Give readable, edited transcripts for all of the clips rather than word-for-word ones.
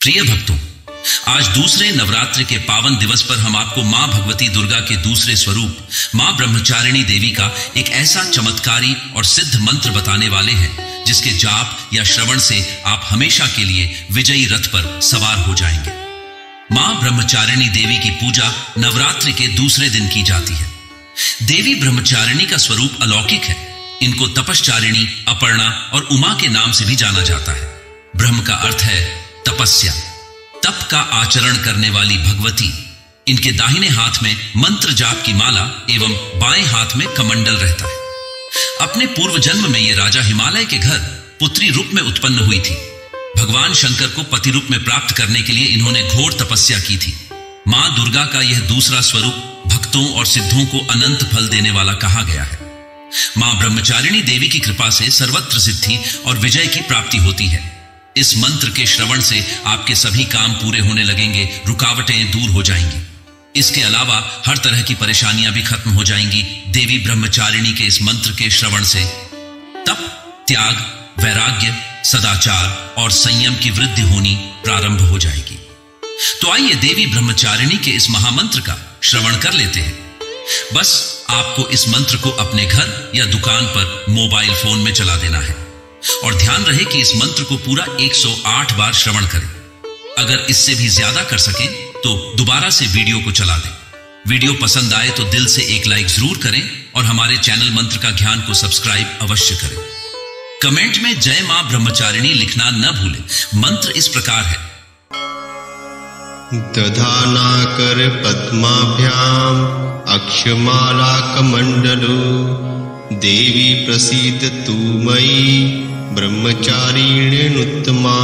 प्रिय भक्तों, आज दूसरे नवरात्रि के पावन दिवस पर हम आपको मां भगवती दुर्गा के दूसरे स्वरूप मां ब्रह्मचारिणी देवी का एक ऐसा चमत्कारी और सिद्ध मंत्र बताने वाले हैं जिसके जाप या श्रवण से आप हमेशा के लिए विजयी रथ पर सवार हो जाएंगे। मां ब्रह्मचारिणी देवी की पूजा नवरात्रि के दूसरे दिन की जाती है। देवी ब्रह्मचारिणी का स्वरूप अलौकिक है। इनको तपश्चारिणी, अपर्णा और उमा के नाम से भी जाना जाता है। ब्रह्म का अर्थ है तपस्या, तप का आचरण करने वाली भगवती। इनके दाहिने हाथ में मंत्र जाप की माला एवं बाएं हाथ में कमंडल रहता है। अपने पूर्व जन्म में ये राजा हिमालय के घर पुत्री रूप में उत्पन्न हुई थी। भगवान शंकर को पति रूप में प्राप्त करने के लिए इन्होंने घोर तपस्या की थी। मां दुर्गा का यह दूसरा स्वरूप भक्तों और सिद्धों को अनंत फल देने वाला कहा गया है। मां ब्रह्मचारिणी देवी की कृपा से सर्वत्र सिद्धि और विजय की प्राप्ति होती है। इस मंत्र के श्रवण से आपके सभी काम पूरे होने लगेंगे, रुकावटें दूर हो जाएंगी। इसके अलावा हर तरह की परेशानियां भी खत्म हो जाएंगी। देवी ब्रह्मचारिणी के इस मंत्र के श्रवण से तप, त्याग, वैराग्य, सदाचार और संयम की वृद्धि होनी प्रारंभ हो जाएगी। तो आइए देवी ब्रह्मचारिणी के इस महामंत्र का श्रवण कर लेते हैं। बस आपको इस मंत्र को अपने घर या दुकान पर मोबाइल फोन में चला देना है और ध्यान रहे कि इस मंत्र को पूरा 108 बार श्रवण करें। अगर इससे भी ज्यादा कर सकें तो दोबारा से वीडियो को चला दें। वीडियो पसंद आए तो दिल से एक लाइक जरूर करें और हमारे चैनल मंत्र का ज्ञान को सब्सक्राइब अवश्य करें। कमेंट में जय मां ब्रह्मचारिणी लिखना न भूलें। मंत्र इस प्रकार है। दधानाकर पद्माभ्याम अक्षमाला कमंडलो देवी प्रसीद तू मयि ब्रह्मचारिण्युत्तमा।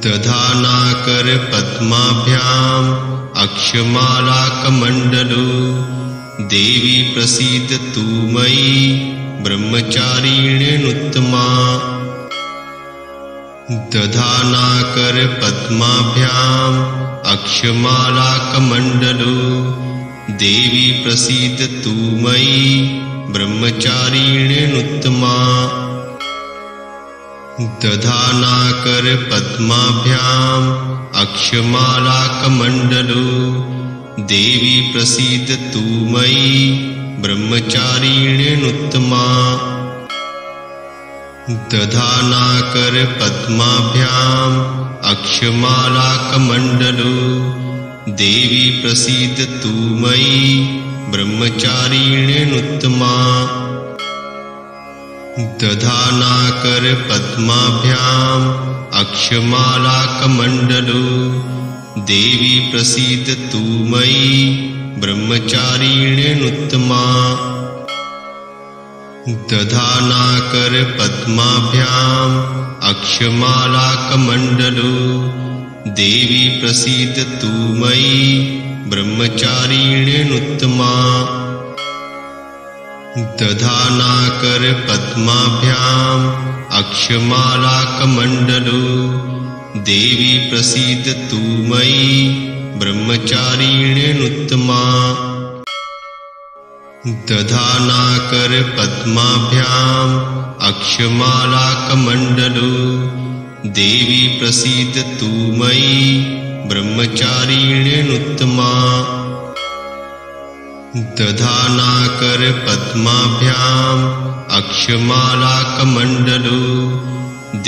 दधानाकर पद्माभ्याम अक्षमाला कमंडलो देवी प्रसीद तू मयि ब्रह्मचारिण्युत्तमा। दधानाकर पद्माभ्याम अक्षमाला कमंडलो देवी प्रसीद तू मयि ब्रह्मचारिण्युत्तमा। दधानाकर पद्माभ्याम अक्षमाला कमंडलो देवी प्रसीद तू मयि ब्रह्मचारिण्युत्तमा। दधानाकर पद्माभ्याम अक्षमाला कमंडलो देवी प्रसीद तू मयि ब्रह्मचारिण्युत्तमा। दधानाकर पद्माभ्याम अक्षमाला कमंडलो देवी प्रसीद तू मयि ब्रह्मचारिण्युत्तमा। दधानाकर पद्माभ्याम अक्षमाला कमंडलो देवी प्रसीद तू मयि ब्रह्मचारिण्युत्तमा। दधानाकर पद्माभ्याम अक्षमाला कमंडलो देवी प्रसीद तू मयि ब्रह्मचारिण्युत्तमा। दधानाकर पद्माभ्याम अक्षमाला कमंडलो देवी प्रसीद तू मयि ब्रह्मचारिण्युत्तमा। दधानाकर पद्माभ्याम अक्षमाला कमंडलो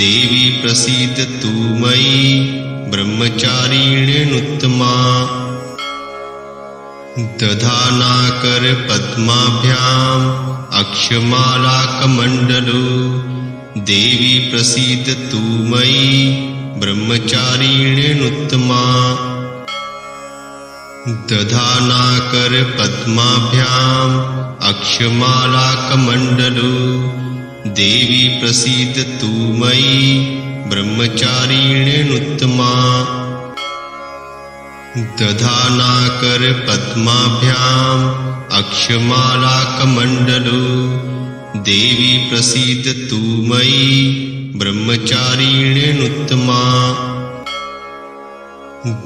देवी प्रसीद तू मयि ब्रह्मचारिण्युत्तमा। दधानाकर पद्माभ्याम अक्षमाला कमंडलो देवी प्रसीद तू मयि ब्रह्मचारिण्युत्तमा। दधानाकर पद्माभ्याम अक्षमाला कमंडलो देवी प्रसीद तू मयि ब्रह्मचारिण्युत्तमा। दधानाकर पद्माभ्याम अक्षमाला कमंडलो देवी प्रसीद तू मयि ब्रह्मचारिण्युत्तमा।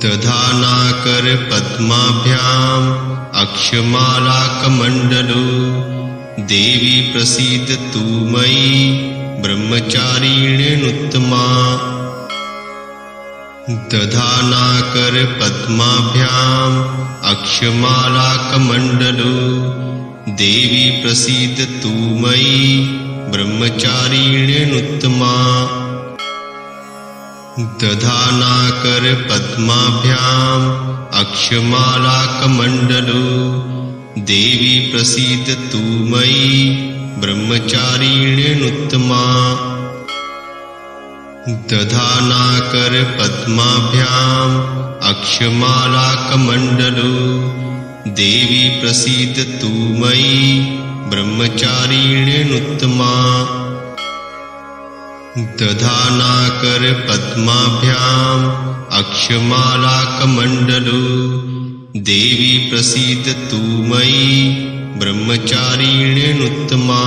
दधानाकर पद्माभ्याम अक्षमाला कमंडलो देवी प्रसीद तू मयि ब्रह्मचारिण्युत्तमा। दधानाकर पद्माभ्याम् अक्षमालाकमण्डलो देवी प्रसीदतु मयि ब्रह्मचारिण्यनुत्तमा। दधानाकर पद्माभ्याम् अक्षमालाकमण्डलो देवी प्रसीदतु मयि ब्रह्मचारिण्यनुत्तमा। दधानाकर पद्माभ्याम् अक्षमालाकमण्डलो देवी प्रसीदतु मयि ब्रह्मचारिण्यनुत्तमा। दधानाकर पद्माभ्याम् अक्षमालाकमण्डलो देवी प्रसीदतु मयि ब्रह्मचारिण्यनुत्तमा।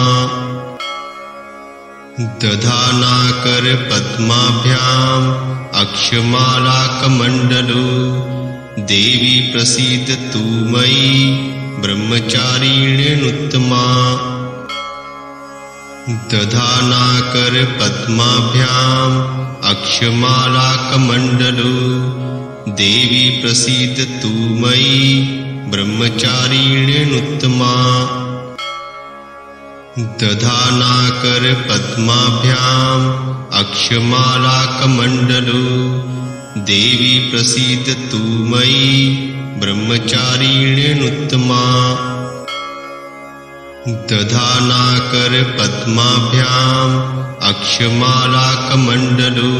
दधानाकर पद्माभ्याम् अक्षमालाकमण्डलो देवी प्रसीदतु मयि ब्रह्मचारिण्यनुत्तमा। दधानाकर पद्माभ्याम् अक्षमालाकमण्डलो देवी प्रसीदतु मयि ब्रह्मचारिण्यनुत्तमा। दधानाकर पद्माभ्याम् अक्षमालाकमण्डलो देवी प्रसीदतु मयि ब्रह्मचारिण्यनुत्तमा। दधानाकर पद्माभ्याम् अक्षमालाकमण्डलो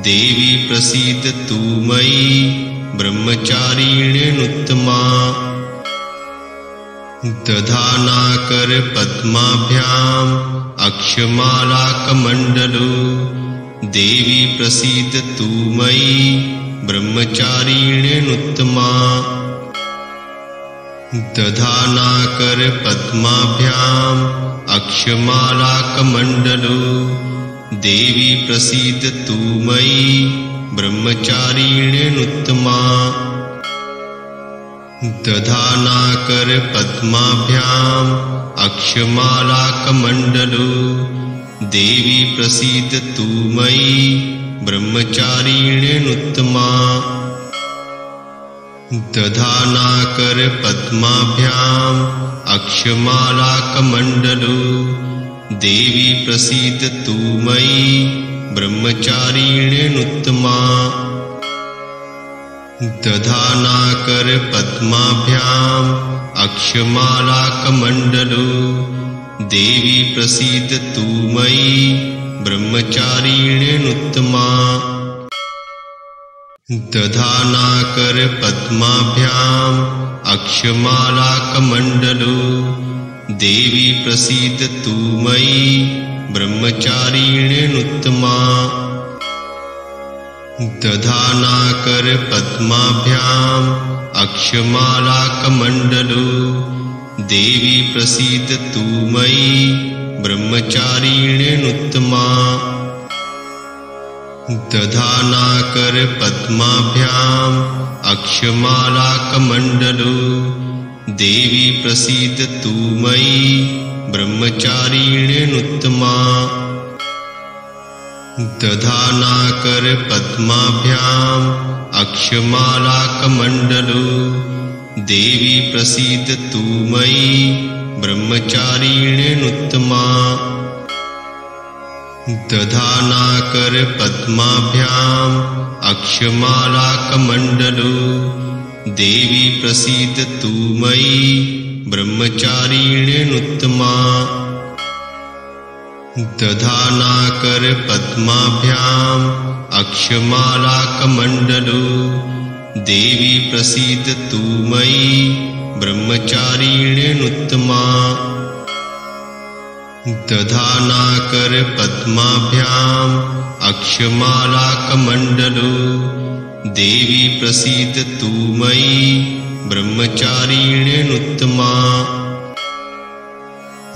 देवी प्रसीदतु मयि ब्रह्मचारिण्यनुत्तमा। दधानाकर पद्माभ्याम् अक्षमालाकमण्डलो देवी प्रसीदतु मयि ब्रह्मचारिण्यनुत्तमा। दधानाकर पद्माभ्याम् अक्षमालाकमण्डलो देवी प्रसीदतु मयि ब्रह्मचारिण्यनुत्तमा। दधानाकर पद्माभ्याम् अक्षमालाकमण्डलो देवी प्रसीदतु मयि ब्रह्मचारिण्यनुत्तमा। दधानाकर पद्माभ्याम् अक्षमालाकमण्डलो देवी प्रसीदतु मयि ब्रह्मचारिण्यनुत्तमा। दधानाकर पद्माभ्याम् अक्षमालाकमण्डलो देवी प्रसीदतु मयि ब्रह्मचारिण्यनुत्तमा। दधानाकर पद्माभ्याम् अक्षमालाकमण्डलो देवी प्रसीदतु मयि ब्रह्मचारिण्यनुत्तमा। दधानाकर पद्माभ्याम् अक्षमालाकमण्डलो देवी प्रसीदतु मयि ब्रह्मचारिण्यनुत्तमा। दधानाकर पद्माभ्याम् अक्षमालाकमण्डलो देवी प्रसीदतु मयि ब्रह्मचारिण्यनुत्तमा। दधानाकर पद्माभ्याम् अक्षमालाकमण्डलो देवी प्रसीदतु मयि ब्रह्मचारिण्यनुत्तमा। दधानाकर पद्माभ्याम् अक्षमालाकमण्डलो देवी प्रसीदतु मयि ब्रह्मचारिण्यनुत्तमा। दधानाकर पद्माभ्याम् अक्षमालाकमण्डलो देवी प्रसीदतु मयि ब्रह्मचारिण्यनुत्तमा। दधानाकर पद्माभ्याम् अक्षमालाकमण्डलो देवी प्रसीदतु मयि ब्रह्मचारिण्यनुत्तमा।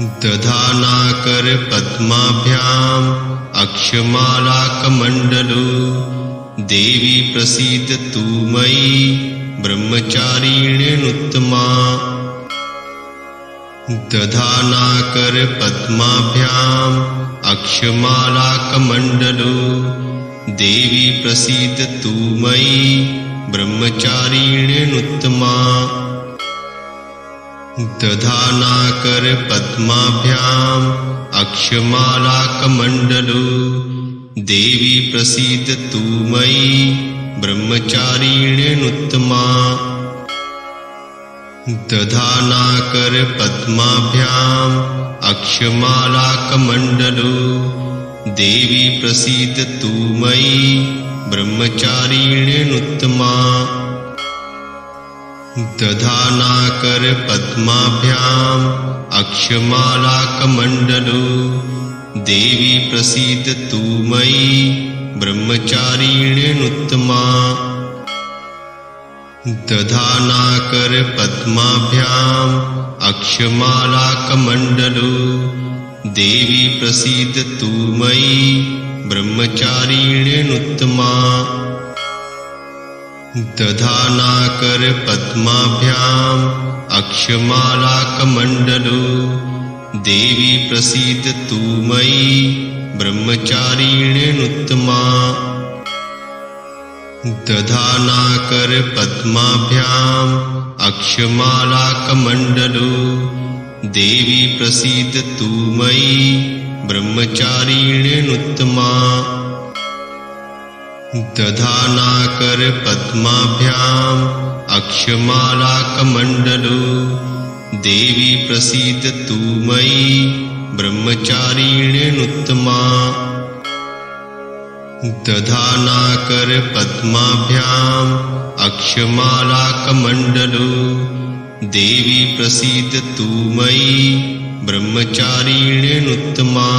दधानाकर पद्माभ्याम् अक्षमालाकमण्डलो देवी प्रसीदतु मयि ब्रह्मचारिण्यनुत्तमा। दधानाकर पद्माभ्याम् अक्षमालाकमण्डलो देवी प्रसीदतु मयि ब्रह्मचारिण्यनुत्तमा दधानाकर पद्माभ्याम् अक्षमालाकमण्डलो देवी प्रसीदतु मयि ब्रह्मचारिण्यनुत्तमा दधानाकर पद्माभ्याम् अक्षमालाकमण्डलो देवी प्रसीदतु मयि ब्रह्मचारिण्यनुत्तमा दधानाकर पद्माभ्याम् अक्षमालाकमण्डलो देवी प्रसीदतु मयि ब्रह्मचारिण्यनुत्तमा दधानाकर पद्माभ्याम् अक्षमालाकमण्डलो देवी प्रसीदतु मयि ब्रह्मचारिण्यनुत्तमा दधानाकर पद्माभ्याम् अक्षमालाकमण्डलो देवी प्रसीदतु मयि ब्रह्मचारिण्यनुत्तमा दधानाकर पद्माभ्याम् अक्षमालाकमण्डलो देवी प्रसीदतु मयि ब्रह्मचारिण्यनुत्तमा दधानाकर पद्माभ्याम् अक्षमालाकमण्डलो देवी प्रसीदतु मयि ब्रह्मचारिण्यनुत्तमा दधानाकर पद्माभ्याम् अक्षमालाकमण्डलो देवी प्रसीदतु मयि ब्रह्मचारिण्यनुत्तमा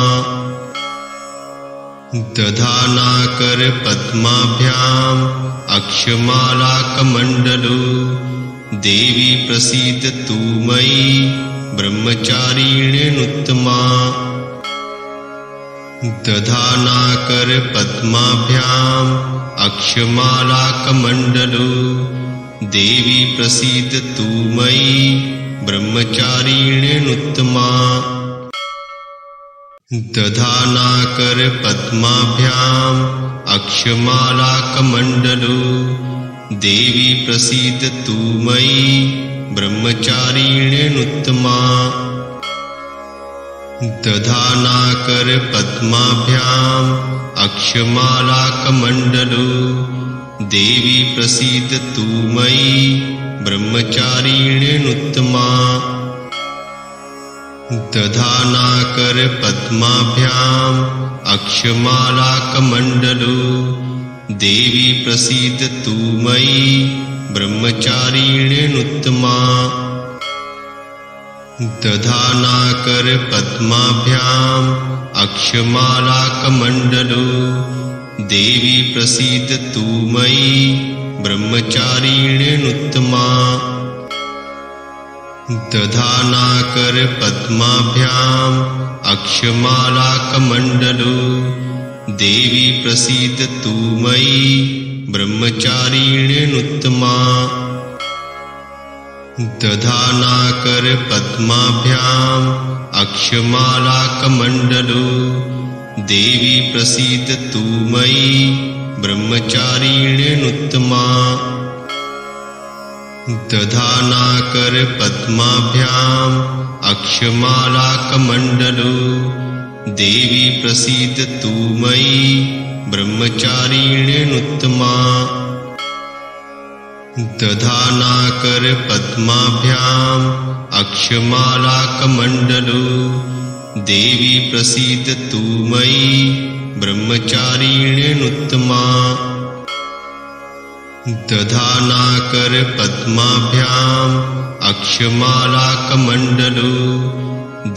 दधानाकर पद्माभ्याम् अक्षमालाकमण्डलो देवी प्रसीदतु मयि ब्रह्मचारिण्यनुत्तमा दधानाकर पद्माभ्याम् अक्षमालाकमण्डलो देवी प्रसीदतु मयि ब्रह्मचारिण्यनुत्तमा दधानाकर पद्माभ्याम् अक्षमालाकमण्डलो देवी प्रसीदतु मयि ब्रह्मचारिण्यनुत्तमा दधानाकर पद्माभ्याम् अक्षमालाकमण्डलो देवी प्रसीदतु मयि ब्रह्मचारिण्यनुत्तमा दधानाकर पद्माभ्याम् अक्षमालाकमण्डलो देवी प्रसीदतु मयि ब्रह्मचारिण्यनुत्तमा दधानाकर पद्माभ्याम् अक्षमालाकमण्डलो देवी प्रसीदतु मयि ब्रह्मचारिण्यनुत्तमा दधानाकर पद्माभ्याम् अक्षमालाकमण्डलो देवी प्रसीदतु मयि ब्रह्मचारिण्यनुत्तमा दधानाकर पद्माभ्याम् अक्षमालाकमण्डलो देवी प्रसीदतु मयि ब्रह्मचारिण्यनुत्तमा दधानाकर पद्माभ्याम् अक्षमालाकमण्डलो देवी प्रसीदतु मयि ब्रह्मचारिण्यनुत्तमा दधानाकर पद्माभ्याम् अक्षमालाकमण्डलो देवी प्रसीदतु मयि ब्रह्मचारिण्यनुत्तमा दधानाकर पद्माभ्याम् अक्षमालाकमण्डलो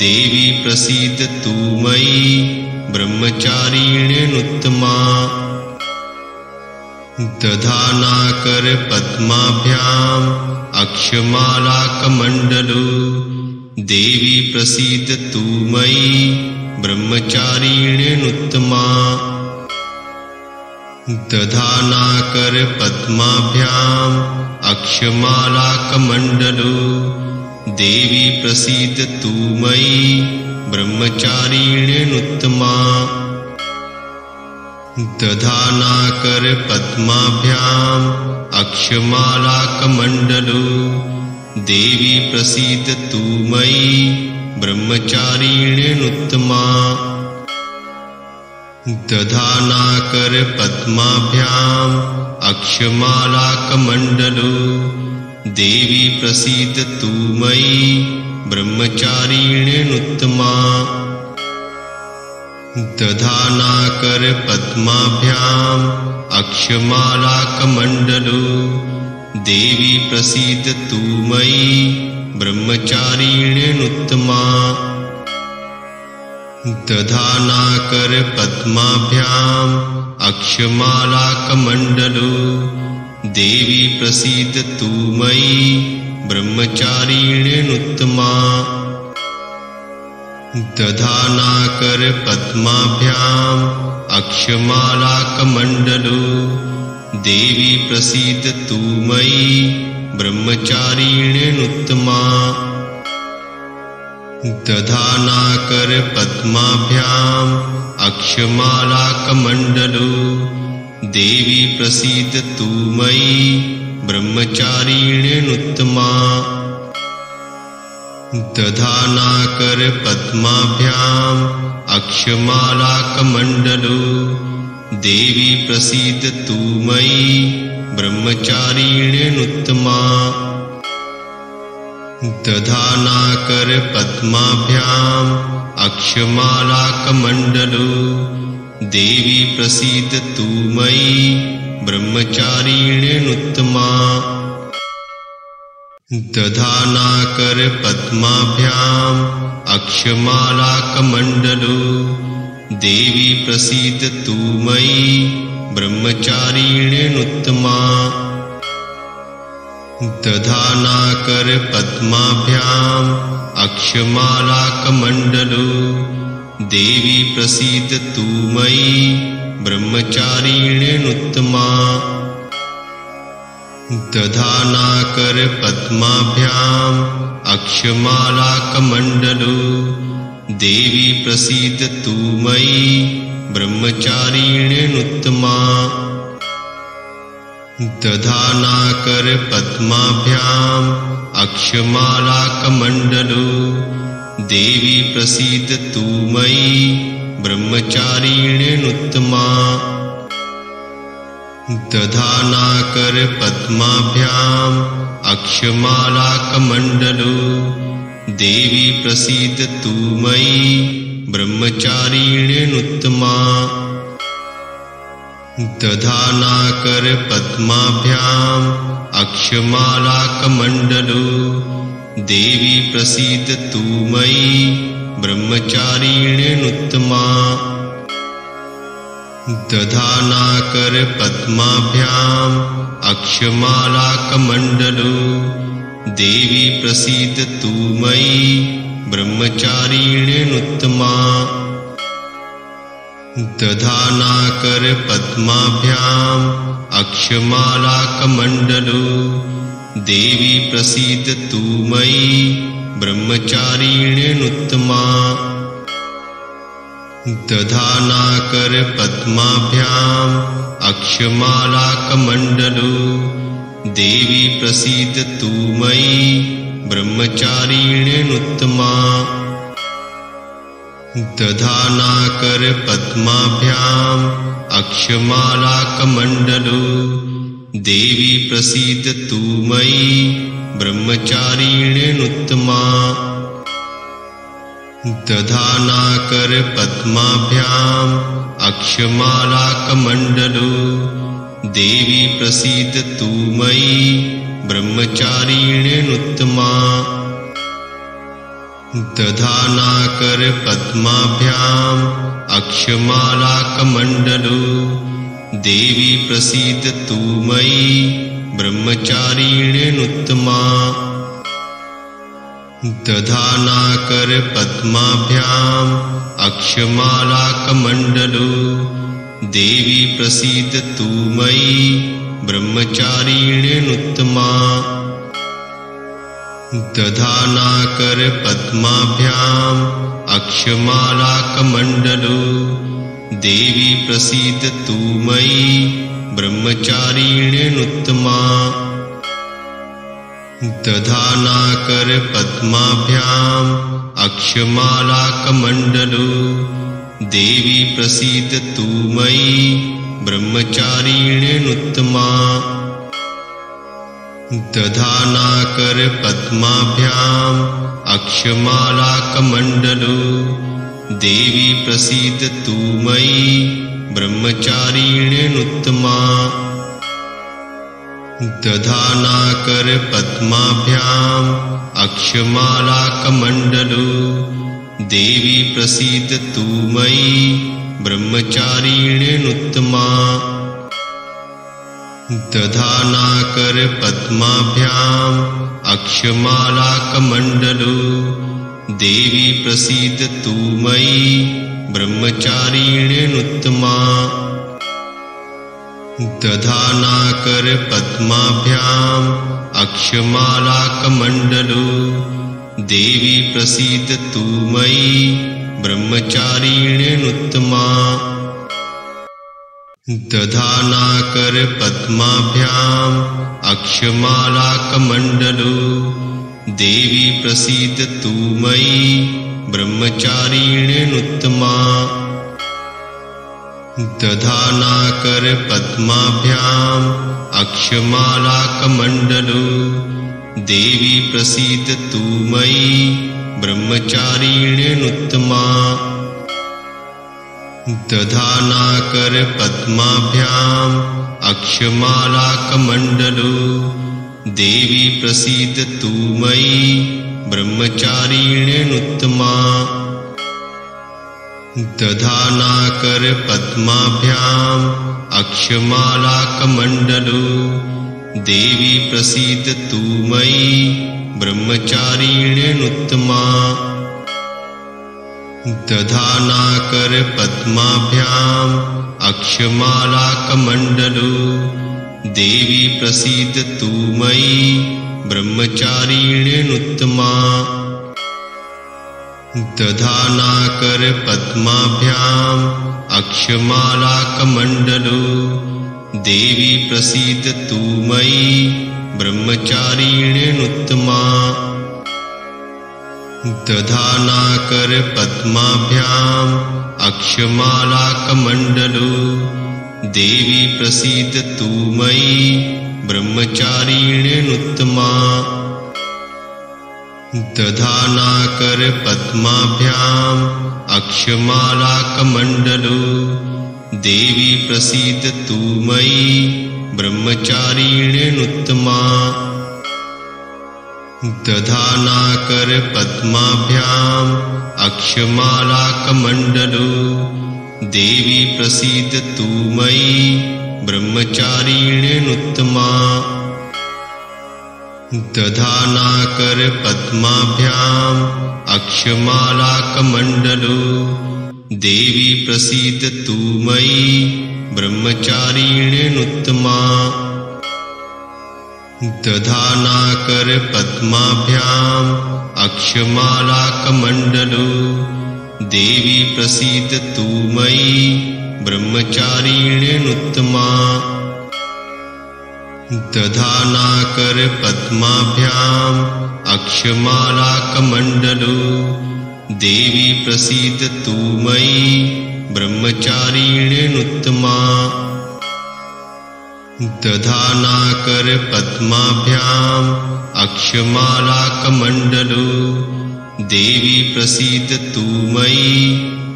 देवी प्रसीदतु मयि ब्रह्मचारिण्यनुत्तमा दधानाकर पद्माभ्याम् अक्षमालाकमण्डलो देवी प्रसीदतु मयि ब्रह्मचारिण्यनुत्तमा दधानाकर पद्माभ्याम् अक्षमालाकमण्डलो देवी प्रसीदतु मयि ब्रह्मचारिण्यनुत्तमा दधानाकर पद्माभ्याम् अक्षमालाकमण्डलो देवी प्रसीदतु मयि ब्रह्मचारिण्यनुत्तमा दधानाकर पद्माभ्याम् अक्षमालाकमण्डलो देवी प्रसीदतु मयि ब्रह्मचारिण्यनुत्तमा दधानाकर पद्माभ्याम् अक्षमालाकमण्डलो देवी प्रसीदतु मयि ब्रह्मचारिण्यनुत्तमा दधानाकर पद्माभ्याम् अक्षमालाकमण्डलो देवी प्रसीदतु मयि ब्रह्मचारिण्यनुत्तमा दधानाकर पद्माभ्याम् अक्षमालाकमण्डलो देवी प्रसीदतु मयि ब्रह्मचारिण्यनुत्तमा दधानाकर पद्माभ्याम् अक्षमालाकमण्डलो देवी प्रसीदतु मयि ब्रह्मचारिण्यनुत्तमा दधानाकर पद्माभ्याम् अक्षमालाकमण्डलो देवी प्रसीदतु मयि ब्रह्मचारिण्यनुत्तमा दधानाकर पद्माभ्याम् अक्षमालाकमण्डलो देवी प्रसीदतु मयि ब्रह्मचारिण्यनुत्तमा दधानाकर पद्माभ्याम् अक्षमालाकमण्डलो देवी प्रसीदतु मयि ब्रह्मचारिण्यनुत्तमा दधानाकर पद्माभ्याम् अक्षमालाकमण्डलो देवी प्रसीदतु मयि ब्रह्मचारिण्यनुत्तमा दधानाकर पद्माभ्याम् अक्षमालाकमण्डलो देवी प्रसीदतु मयि ब्रह्मचारिण्यनुत्तमा दधानाकर पद्माभ्याम् अक्षमालाकमण्डलो देवी प्रसीदतु मयि ब्रह्मचारिण्यनुत्तमा दधानाकर पद्माभ्याम् अक्षमालाकमण्डलो देवी प्रसीदतु मयि ब्रह्मचारिण्यनुत्तमा दधानाकर पद्माभ्याम् अक्षमालाकमण्डलो देवी प्रसीदतु मयि ब्रह्मचारिण्यनुत्तमा दधानाकर पद्माभ्याम् अक्षमालाकमण्डलो देवी प्रसीदतु मयि ब्रह्मचारिण्यनुत्तमा दधानाकर पद्माभ्याम् अक्षमालाकमण्डलो देवी प्रसीदतु मयि ब्रह्मचारिण्यनुत्तमा दधानाकर पद्माभ्याम् अक्षमालाकमण्डलो देवी प्रसीदतु मयि ब्रह्मचारिण्यनुत्तमा दधानाकर पद्माभ्याम् अक्षमालाकमण्डलो देवी प्रसीदतु मयि ब्रह्मचारिण्यनुत्तमा दधानाकर पद्माभ्याम् अक्षमालाकमण्डलो देवी प्रसीदतु मयि ब्रह्मचारिण्यनुत्तमा दधानाकर पद्माभ्याम् अक्षमालाकमण्डलो देवी प्रसीदतु मयि ब्रह्मचारिण्यनुत्तमा दधानाकर पद्माभ्याम् अक्षमालाकमण्डलो देवी प्रसीदतु मयि ब्रह्मचारिण्यनुत्तमा दधानाकर पद्माभ्याम् अक्षमालाकमण्डलो देवी प्रसीदतु मयि ब्रह्मचारिण्यनुत्तमा दधानाकर पद्माभ्याम् अक्षमालाकमण्डलो देवी प्रसीदतु मयि ब्रह्मचारिण्यनुत्तमा दधानाकर पद्माभ्याम् अक्षमालाकमण्डलो देवी प्रसीदतु मयि ब्रह्मचारिण्यनुत्तमा दधानाकर पद्माभ्याम् अक्षमालाकमण्डलो देवी प्रसीदतु मयि ब्रह्मचारिण्यनुत्तमा दधानाकर पद्माभ्याम् अक्षमालाकमण्डलो देवी प्रसीदतु मयि ब्रह्मचारिण्यनुत्तमा दधानाकर पद्माभ्याम् अक्षमालाकमण्डलो देवी प्रसीदतु मयि ब्रह्मचारिण्यनुत्तमा दधानाकर पद्माभ्याम् अक्षमालाकमण्डलो देवी प्रसीदतु मयि ब्रह्मचारिण्यनुत्तमा दधानाकर पद्माभ्याम् अक्षमालाकमण्डलो देवी प्रसीदतु मयि ब्रह्मचारिण्यनुत्तमा दधानाकर पद्माभ्याम् अक्षमालाकमण्डलो देवी प्रसीदतु मयि ब्रह्मचारिण्यनुत्तमा दधानाकर पद्माभ्याम् अक्षमालाकमण्डलो देवी प्रसीदतु मयि ब्रह्मचारिण्यनुत्तमा दधानाकर पद्माभ्याम् अक्षमालाकमण्डलो देवी प्रसीदतु मयि ब्रह्मचारिण्यनुत्तमा दधानाकर पद्माभ्याम् अक्षमालाकमण्डलो देवी प्रसीदतु मयि ब्रह्मचारिण्यनुत्तमा दधानाकर पद्माभ्याम् अक्षमालाकमण्डलो देवी प्रसीदतु मयि ब्रह्मचारिण्यनुत्तमा दधानाकर पद्माभ्याम् अक्षमालाकमण्डलो देवी प्रसीदतु मयि ब्रह्मचारिण्यनुत्तमा दधानाकर पद्माभ्याम् अक्षमालाकमण्डलो देवी प्रसीदतु मयि ब्रह्मचारिण्यनुत्तमा दधानाकर पद्माभ्याम् अक्षमालाकमण्डलो देवी प्रसीदतु मयि ब्रह्मचारिण्यनुत्तमा दधानाकर पद्माभ्याम् अक्षमालाकमण्डलो देवी प्रसीदतु मयि ब्रह्मचारिण्यनुत्तमा दधानाकर पद्माभ्याम् अक्षमालाकमण्डलो देवी प्रसीदतु मयि ब्रह्मचारिण्यनुत्तमा दधानाकर पद्माभ्याम् अक्षमालाकमण्डलो देवी प्रसीदतु मयि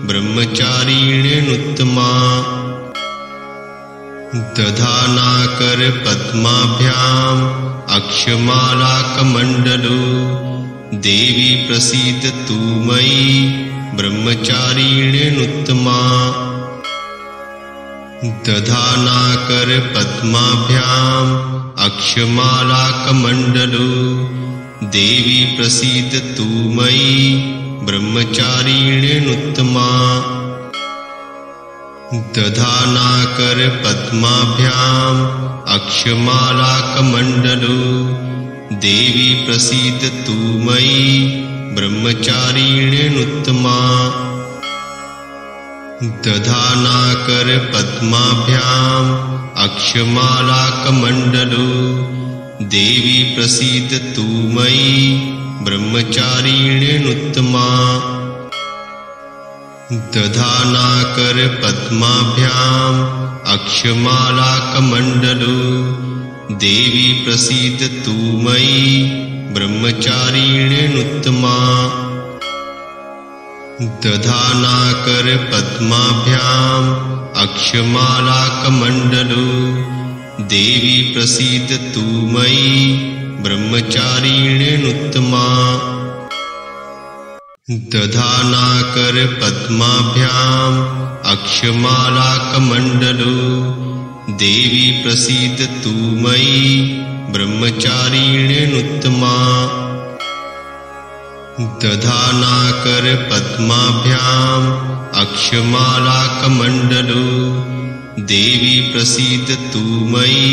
ब्रह्मचारिण्यनुत्तमा दधानाकर पद्माभ्याम् अक्षमालाकमण्डलो देवी प्रसीदतु मयि ब्रह्मचारिण्यनुत्तमा दधानाकर पद्माभ्याम् अक्षमालाकमण्डलो देवी प्रसीदतु मयि ब्रह्मचारिण्यनुत्तमा दधानाकर पद्माभ्याम् अक्षमालाकमण्डलो देवी प्रसीदतु मयि ब्रह्मचारिण्यनुत्तमा दधानाकर पद्माभ्याम् अक्षमालाकमण्डलो देवी प्रसीदतु मयि ब्रह्मचारिण्यनुत्तमा दधानाकर पद्माभ्याम् अक्षमालाकमण्डलो देवी प्रसीदतु मयि ब्रह्मचारिण्यनुत्तमा दधानाकर पद्माभ्याम् अक्षमालाकमण्डलो देवी प्रसीदतु मयि ब्रह्मचारिण्यनुत्तमा दधानाकर पद्माभ्याम् अक्षमालाकमण्डलो देवी प्रसीदतु मयि ब्रह्मचारिण्यनुत्तमा दधानाकर पद्माभ्याम् अक्षमालाकमण्डलो देवी प्रसीदतु मयि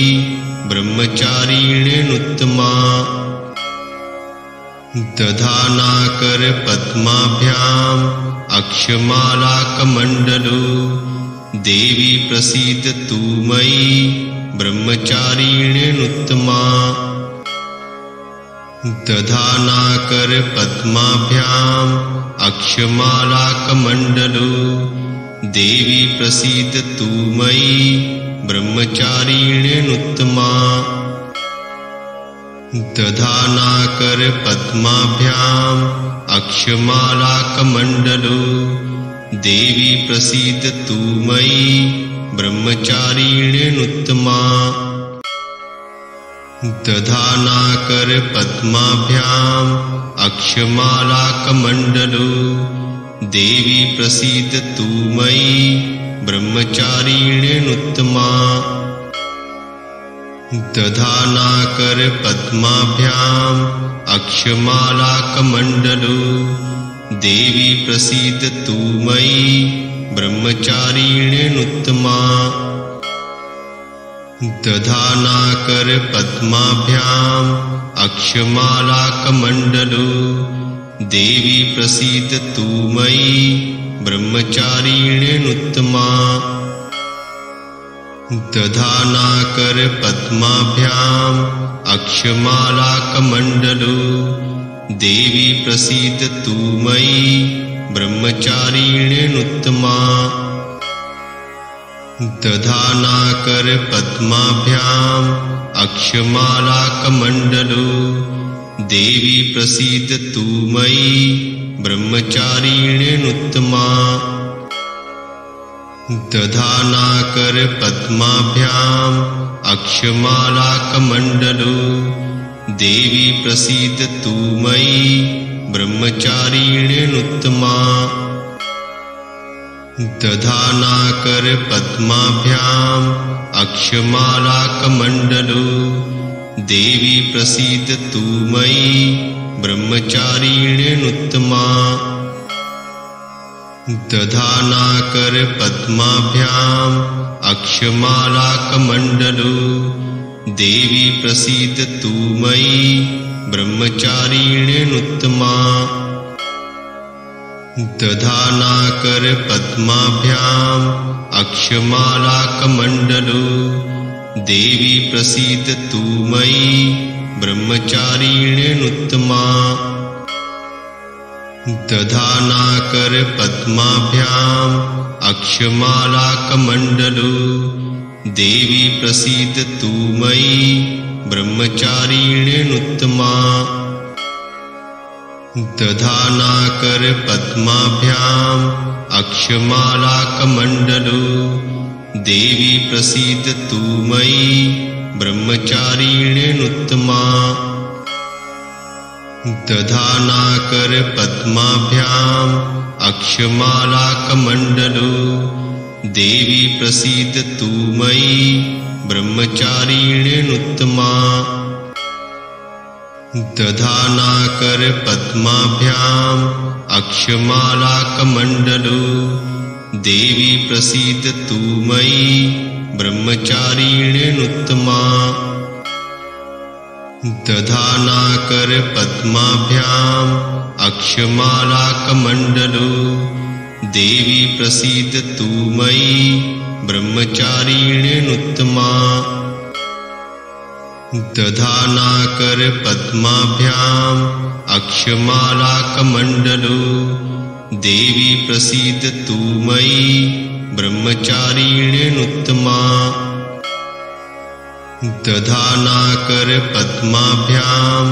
ब्रह्मचारिण्यनुत्तमा दधानाकर पद्माभ्याम् अक्षमालाकमण्डलो देवी प्रसीदतु मयि ब्रह्मचारिण्यनुत्तमा दधानाकर पद्माभ्याम् अक्षमालाकमण्डलो देवी प्रसीदतु मयि ब्रह्मचारिण्यनुत्तमा दधानाकर पद्माभ्याम् अक्षमालाकमण्डलो देवी प्रसीदतु मयि ब्रह्मचारिण्यनुत्तमा दधानाकर पद्माभ्याम् अक्षमालाकमण्डलो देवी प्रसीदतु मयि ब्रह्मचारिण्यनुत्तमा दधानाकर पद्माभ्याम् अक्षमालाकमण्डलो देवी प्रसीदतु मयि ब्रह्मचारिण्यनुत्तमा दधानाकर पद्माभ्याम् अक्षमालाकमण्डलो देवी प्रसीदतु मयि ब्रह्मचारिण्यनुत्तमा दधानाकर पद्माभ्याम् अक्षमालाकमण्डलो देवी प्रसीदतु मयि ब्रह्मचारिण्यनुत्तमा दधानाकर पद्माभ्याम् अक्षमालाकमण्डलो देवी प्रसीदतु मयि ब्रह्मचारिण्यनुत्तमा दधानाकर पद्माभ्याम् अक्षमालाकमण्डलो देवी प्रसीदतु मयि ब्रह्मचारिण्यनुत्तमा दधानाकर पद्माभ्याम् अक्षमालाकमण्डलो देवी प्रसीदतु मयि ब्रह्मचारिण्यनुत्तमा दधानाकर पद्माभ्याम् अक्षमालाकमण्डलो देवी प्रसीदतु मयि ब्रह्मचारिण्यनुत्तमा दधानाकर पद्माभ्याम् अक्षमालाकमण्डलो देवी प्रसीदतु मयि ब्रह्मचारिण्यनुत्तमा दधानाकर पद्माभ्याम् अक्षमालाकमण्डलो देवी प्रसीदतु मयि ब्रह्मचारिण्यनुत्तमा दधानाकर पद्माभ्याम् अक्षमालाकमण्डलो देवी प्रसीदतु मयि ब्रह्मचारिण्यनुत्तमा दधानाकर पद्माभ्याम् अक्षमालाकमण्डलो देवी प्रसीदतु मयि ब्रह्मचारिण्यनुत्तमा दधानाकर पद्माभ्याम् अक्षमालाकमण्डलो देवी प्रसीदतु मयि ब्रह्मचारिण्यनुत्तमा दधानाकर पद्माभ्याम् अक्षमालाकमण्डलो देवी प्रसीदतु मयि ब्रह्मचारिण्यनुत्तमा दधानाकर पद्माभ्याम् अक्षमालाकमण्डलो देवी प्रसीदतु मयि ब्रह्मचारिण्यनुत्तमा दधानाकर पद्माभ्याम्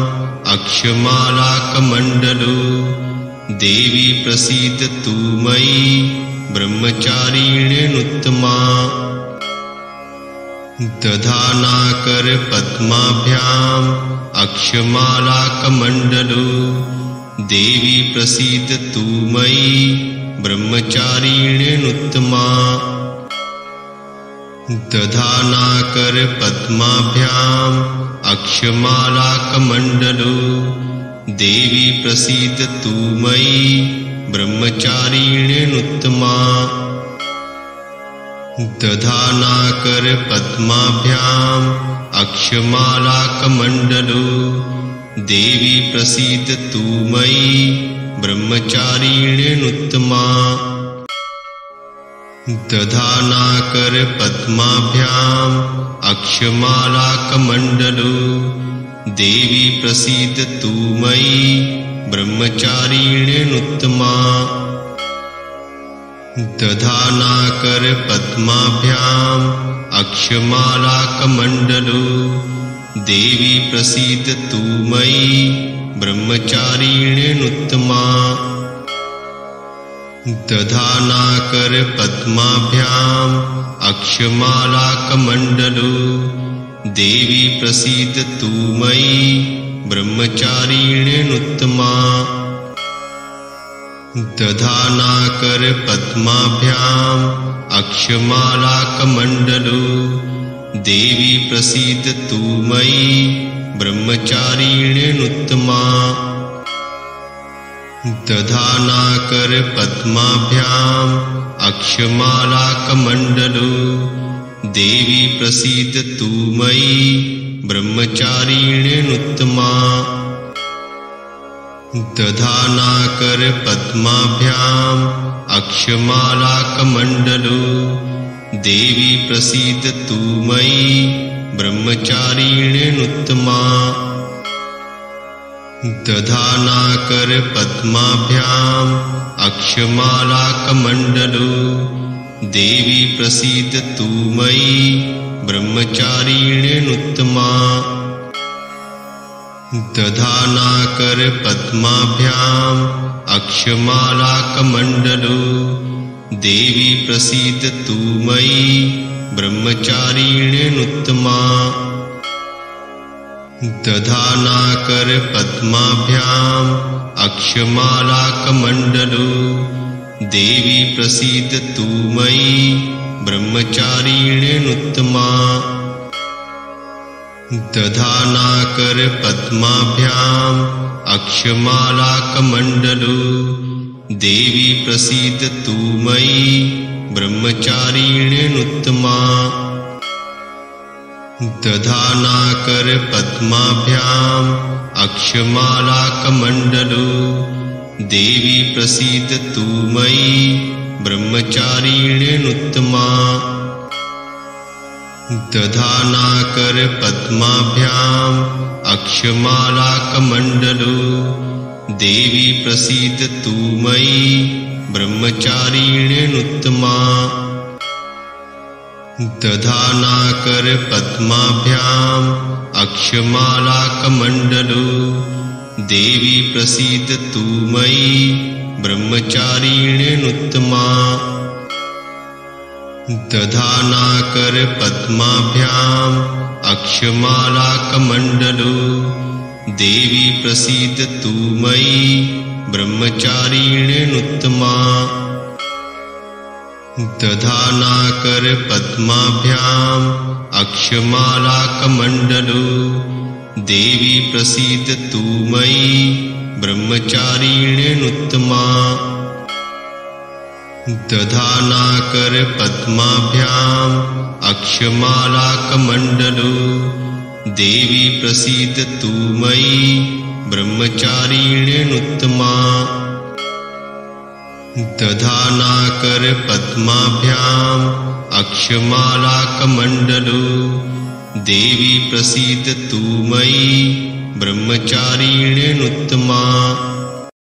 अक्षमालाकमण्डलो देवी प्रसीदतु मयि ब्रह्मचारिण्यनुत्तमा दधानाकर पद्माभ्याम् अक्षमालाकमण्डलो देवी प्रसीदतु मयि ब्रह्मचारिण्यनुत्तमा दधानाकर पद्माभ्याम् अक्षमालाकमण्डलो देवी प्रसीदतु मयि ब्रह्मचारिण्यनुत्तमा दधानाकर पद्माभ्याम् अक्षमालाकमण्डलो देवी प्रसीदतु मयि ब्रह्मचारिण्यनुत्तमा दधानाकर पद्माभ्याम् अक्षमालाकमण्डलो देवी प्रसीदतु मयि ब्रह्मचारिण्यनुत्तमा दधानाकर पद्माभ्याम् अक्षमालाकमण्डलो देवी प्रसीदतु मयि ब्रह्मचारिण्यनुत्तमा दधानाकर पद्माभ्याम् अक्षमालाकमण्डलो देवी प्रसीदतु मयि ब्रह्मचारिण्यनुत्तमा दधानाकर पद्माभ्याम् अक्षमालाकमण्डलो देवी प्रसीदतु मयि ब्रह्मचारिण्यनुत्तमा दधानाकर पद्माभ्याम् अक्षमालाकमण्डलो देवी प्रसीदतु मयि ब्रह्मचारिण्यनुत्तमा दधानाकर पद्माभ्याम् अक्षमालाकमण्डलो देवी प्रसीदतु मयि ब्रह्मचारिण्यनुत्तमा दधानाकर पद्माभ्याम् अक्षमालाकमण्डलो देवी प्रसीदतु मयि ब्रह्मचारिण्यनुत्तमा दधानाकर पद्माभ्याम् अक्षमालाकमण्डलो देवी प्रसीदतु मयि ब्रह्मचारिण्यनुत्तमा दधानाकर पद्माभ्याम् अक्षमालाकमण्डलो देवी प्रसीदतु मयि ब्रह्मचारिण्यनुत्तमा दधानाकर पद्माभ्याम् अक्षमालाकमण्डलो देवी प्रसीदतु मयि ब्रह्मचारिण्यनुत्तमा दधानाकर पद्माभ्याम् अक्षमालाकमण्डलो देवी प्रसीदतु मयि ब्रह्मचारिण्यनुत्तमा दधानाकर पद्माभ्याम् अक्षमालाकमण्डलो देवी प्रसीदतु मयि ब्रह्मचारिण्यनुत्तमा दधानाकर पद्माभ्याम् अक्षमालाकमण्डलो देवी प्रसीदतु मयि ब्रह्मचारिण्यनुत्तमा दधानाकर पद्माभ्याम् अक्षमालाकमण्डलो देवी प्रसीदतु मयि ब्रह्मचारिण्यनुत्तमा दधानाकर पद्माभ्याम् अक्षमालाकमण्डलो देवी प्रसीदतु मयि ब्रह्मचारिण्यनुत्तमा दधानाकर पद्माभ्याम् अक्षमालाकमण्डलो देवी प्रसीदतु मयि ब्रह्मचारिण्यनुत्तमा दधानाकर पद्माभ्याम् अक्षमालाकमण्डलो देवी प्रसीदतु मयि ब्रह्मचारिण्यनुत्तमा।